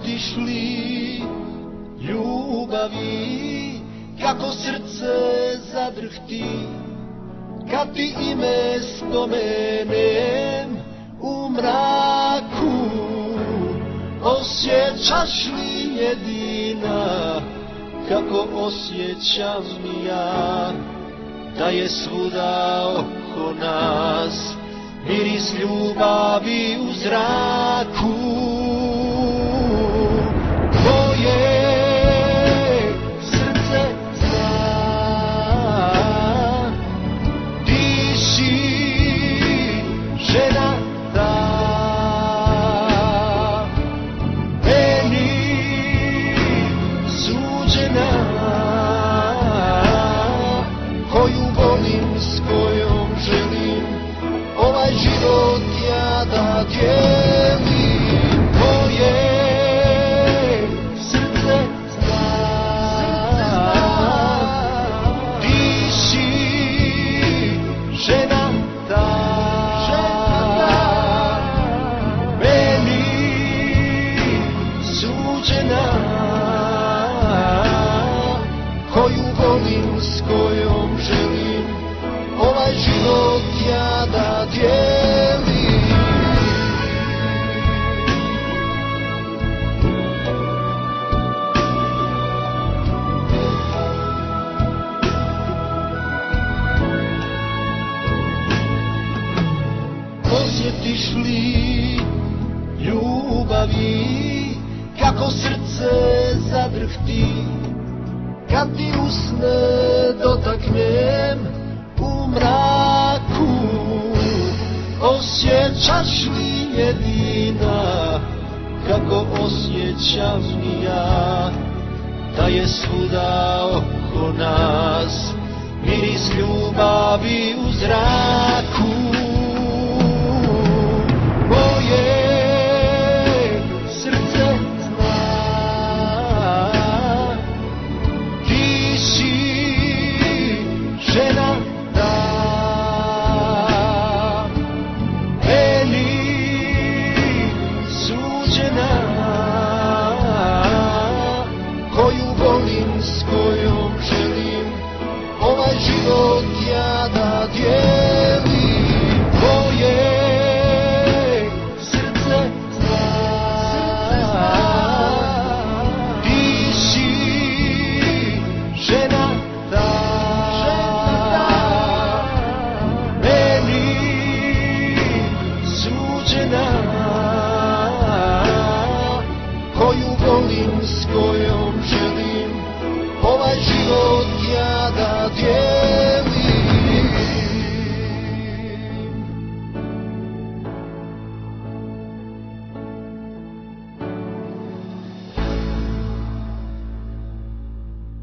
osjetiš li ljubavi, kako srce zadrhti kad ti ime spomenem u mraku? Osjećaš li jedina kako osjećam ja, da je svuda oko nas miris ljubavi u zraku? Tvoje srce zna, ti si žena ta, meni suđena, koju volim, s kojom želim ovaj život ja da dijelim. Moje srce zna, ti si žena ta, meni suđena, koju volim, s kojom želim ovaj život ja da dijelim. Osjetiš li ljubavi, kako srce zadrhti kad ti usne dotaknem u mraku? Osjećaš li jedina kako osjećam ja, da je svuda oko nas miris ljubavi u zraku? Moje srce zna, ti si žena ta, meni suđena, koju volim, s kojom želim ovaj život ja da dijelim. Moje srce zna, ti si žena ta, meni suđena, koju volim, s kojom želim ovaj život